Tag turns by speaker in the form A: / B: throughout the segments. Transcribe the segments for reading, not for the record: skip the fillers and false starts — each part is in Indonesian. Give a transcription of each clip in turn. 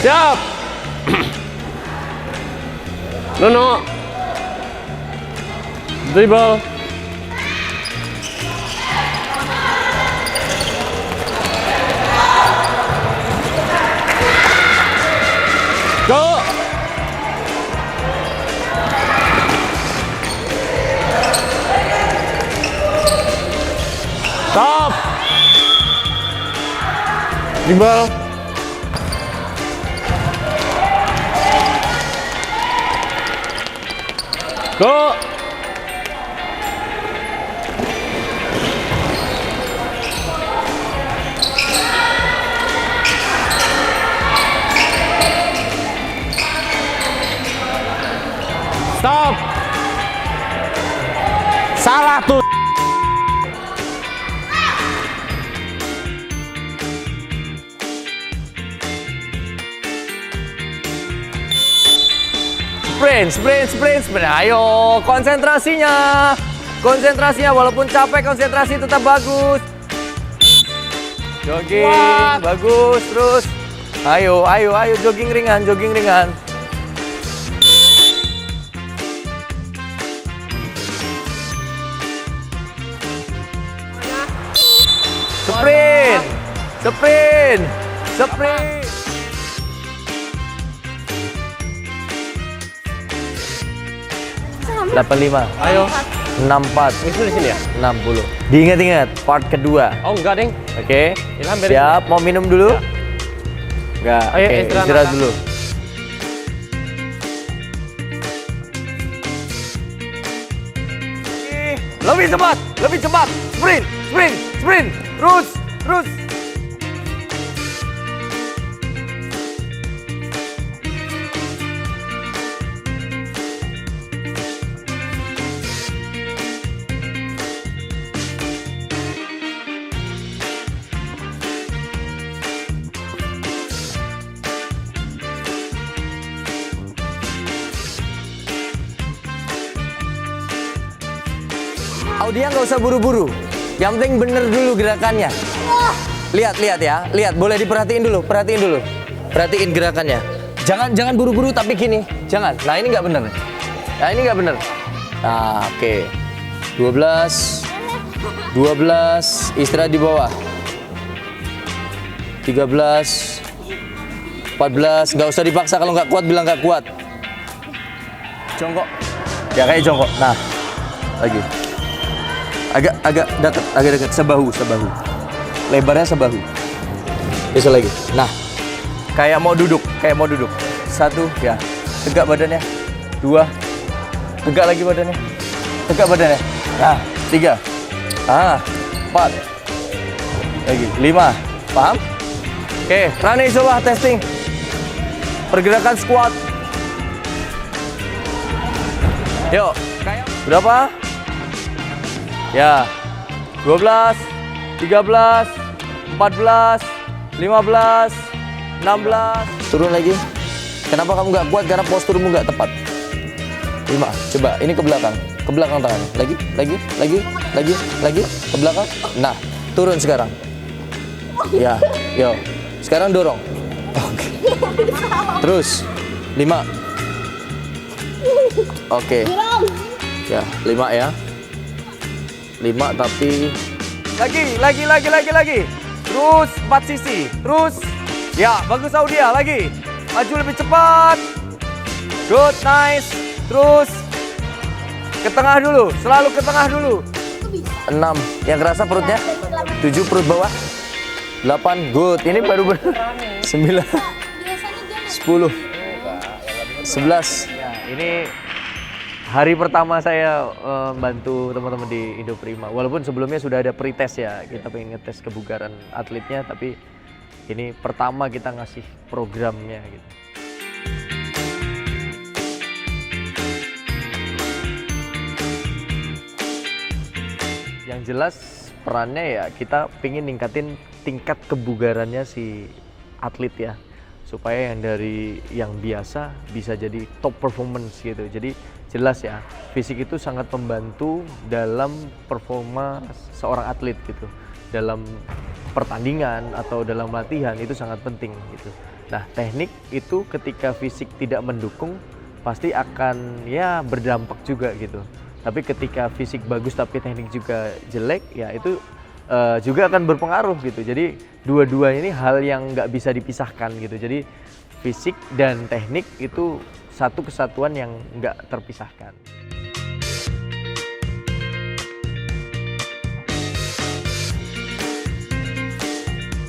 A: Siap. Nono. Dribble. Go. Stop. Dribble. Go! Stop! Salah tuh! Sprint. Ayo, konsentrasinya walaupun capek konsentrasi tetap bagus. Jogging, bagus terus. Ayo, jogging ringan. Sprint. 85. Ayo. 64.
B: Itu di sini ya?
A: 60. Diingat-ingat part kedua.
B: Oh enggak, Deng.
A: Oke.
B: Ilham beres.
A: Siap, mau minum dulu?
B: Ya.
A: Enggak.
B: Ayo,
A: Oke, istirahat dulu. Lebih cepat. Sprint. Terus. Audia nggak usah buru-buru. Yang penting bener dulu gerakannya. Lihat ya. Lihat, boleh diperhatiin dulu. Perhatiin gerakannya. Jangan buru-buru tapi gini. Jangan. Nah, ini nggak bener. Nah, oke. 12. Istirahat di bawah. 13. 14. Nggak usah dipaksa, kalau nggak kuat bilang nggak kuat. Jongkok. Ya kayak jongkok. Nah, lagi. Agak dekat, sebahu. Lebarnya sebahu. Bisa lagi. Nah, kayak mau duduk. 1, ya. Tegak badannya. 2. Tegak lagi badannya. Nah, 3. 4. Lagi. 5. Paham? Oke, Rani coba testing. Pergerakan squat. Yuk. Berapa? Ya, 12, 13, 14, 15, 16. Turun lagi. Kenapa kamu nggak kuat? Karena posturmu nggak tepat. 5. Coba, ini ke belakang tangannya. Lagi, ke belakang. Nah, turun sekarang. Ya, yuk. Sekarang dorong. Oke. Terus, 5. Oke. Ya, 5 ya. 5 tapi lagi. Terus 4 sisi. Terus. Ya, bagus Audia lagi. Maju lebih cepat. Good, nice. Terus ke tengah dulu, selalu ke tengah dulu. 6. Yang kerasa perutnya? 7 perut bawah. 8. Good. Ini baru 9. 10. 11.
B: Ya, ini
A: Hari pertama saya bantu teman-teman di Indo Prima. Walaupun sebelumnya sudah ada pretest ya, kita pengen ngetes kebugaran atletnya, tapi ini pertama kita ngasih programnya gitu. Yang jelas perannya ya kita pengen ningkatin tingkat kebugarannya si atlet ya, supaya yang dari yang biasa bisa jadi top performance gitu. Jadi jelas ya, fisik itu sangat membantu dalam performa seorang atlet gitu. Dalam pertandingan atau dalam latihan itu sangat penting gitu. Nah, teknik itu ketika fisik tidak mendukung pasti akan ya berdampak juga gitu. Tapi ketika fisik bagus tapi teknik juga jelek, ya itu juga akan berpengaruh gitu. Jadi dua-duanya ini hal yang nggak bisa dipisahkan gitu. Jadi fisik dan teknik itu satu kesatuan yang nggak terpisahkan.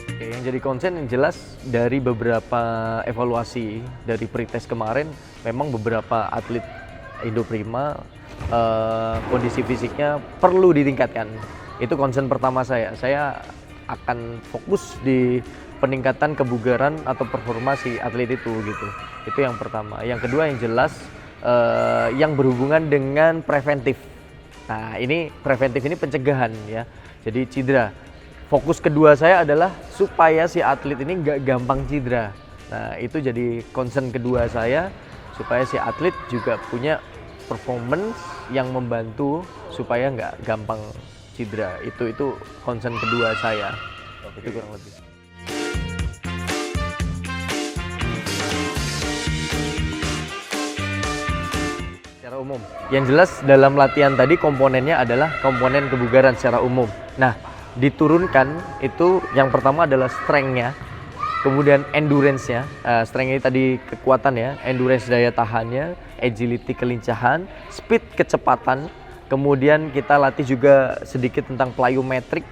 A: Oke, yang jadi concern yang jelas dari beberapa evaluasi dari pretest kemarin, memang beberapa atlet Indo Prima kondisi fisiknya perlu ditingkatkan. Itu concern pertama saya. Saya akan fokus di peningkatan kebugaran atau performa si atlet itu gitu. Itu yang pertama. Yang kedua yang jelas yang berhubungan dengan preventif. Nah, ini preventif ini pencegahan ya. Jadi cedera. Fokus kedua saya adalah supaya si atlet ini nggak gampang cedera. Nah, itu jadi concern kedua saya, supaya si atlet juga punya performance yang membantu supaya nggak gampang cedera. Itu concern kedua saya. Itu kurang lebih. Secara umum, yang jelas dalam latihan tadi komponennya adalah komponen kebugaran secara umum. Nah, diturunkan itu yang pertama adalah strength-nya, kemudian endurance-nya. Strength ini tadi kekuatan ya, endurance daya tahannya, agility kelincahan, speed kecepatan. Kemudian kita latih juga sedikit tentang plyometric,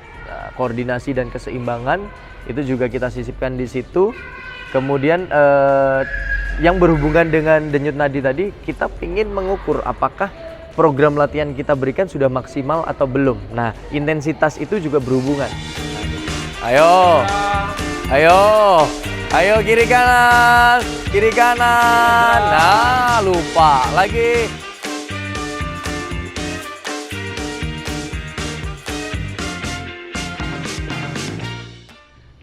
A: koordinasi dan keseimbangan. Itu juga kita sisipkan di situ. Kemudian yang berhubungan dengan denyut nadi tadi, kita ingin mengukur apakah program latihan kita berikan sudah maksimal atau belum. Nah, intensitas itu juga berhubungan. Ayo, ayo, ayo kiri kanan, kiri kanan. Nah, lupa lagi.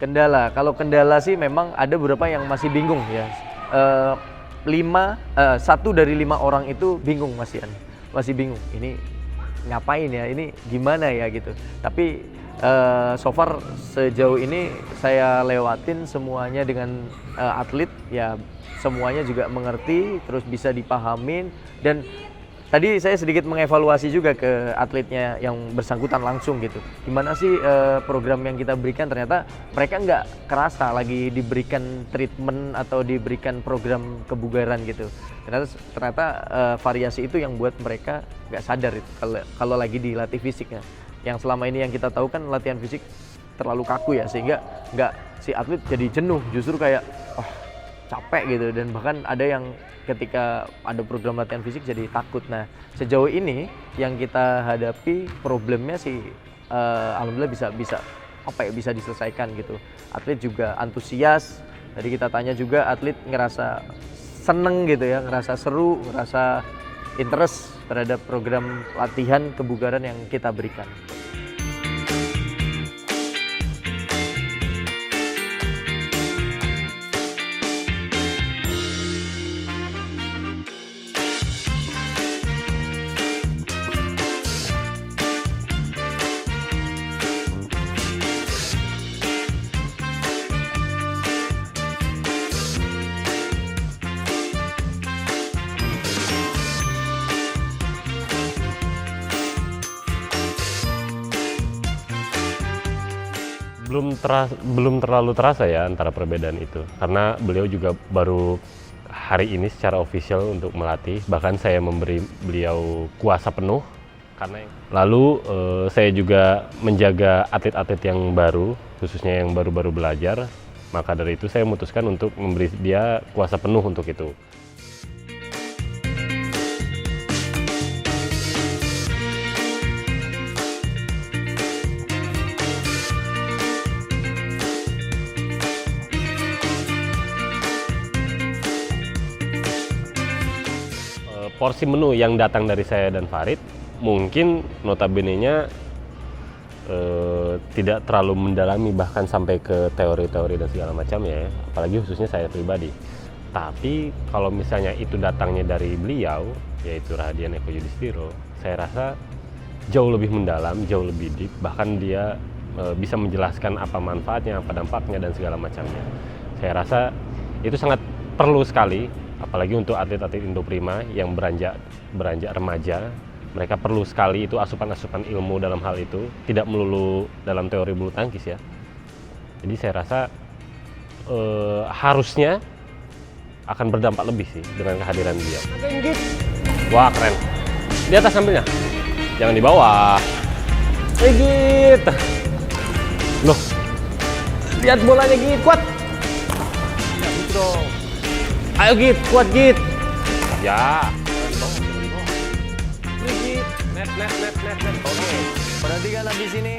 A: Kendala, kalau kendala sih memang ada beberapa yang masih bingung ya. 1 dari 5 orang itu bingung masih bingung. Ini ngapain ya? Ini gimana ya gitu. Tapi so far sejauh ini saya lewatin semuanya dengan atlet ya, semuanya juga mengerti, terus bisa dipahamin. Dan tadi saya sedikit mengevaluasi juga ke atletnya yang bersangkutan langsung gitu. Gimana sih program yang kita berikan, ternyata mereka nggak kerasa lagi diberikan treatment atau diberikan program kebugaran gitu. Ternyata variasi itu yang buat mereka nggak sadar itu kalau lagi dilatih fisiknya. Yang selama ini yang kita tahu kan latihan fisik terlalu kaku ya, sehingga nggak si atlet jadi jenuh, justru kayak capek gitu. Dan bahkan ada yang ketika ada program latihan fisik jadi takut. Nah, sejauh ini yang kita hadapi problemnya sih alhamdulillah bisa diselesaikan gitu. Atlet juga antusias. Tadi kita tanya juga, atlet ngerasa seneng gitu ya, ngerasa seru, ngerasa interest terhadap program latihan kebugaran yang kita berikan.
B: Belum terlalu terasa ya antara perbedaan itu, karena beliau juga baru hari ini secara official untuk melatih. Bahkan saya memberi beliau kuasa penuh karena lalu saya juga menjaga atlet-atlet yang baru, khususnya yang baru-baru belajar. Maka dari itu saya memutuskan untuk memberi dia kuasa penuh untuk itu. porsi menu yang datang dari saya dan Farid mungkin notabene-nya tidak terlalu mendalami bahkan sampai ke teori-teori dan segala macam ya, apalagi khususnya saya pribadi. Tapi kalau misalnya itu datangnya dari beliau, yaitu Rahadian Eko Yudhistiro, saya rasa jauh lebih mendalam, jauh lebih deep, bahkan dia bisa menjelaskan apa manfaatnya, apa dampaknya dan segala macamnya. Saya rasa itu sangat perlu sekali, apalagi untuk atlet-atlet Indoprima yang beranjak remaja. Mereka perlu sekali itu asupan-asupan ilmu dalam hal itu, tidak melulu dalam teori bulu tangkis ya. Jadi saya rasa harusnya akan berdampak lebih sih dengan kehadiran beliau. Wah keren. Di atas ambilnya, jangan di bawah. Git. Loh, lihat bolanya Git, kuat. Ayo Git, kuat Git. Ya. Net.
A: Oke, perhatikan habis ini.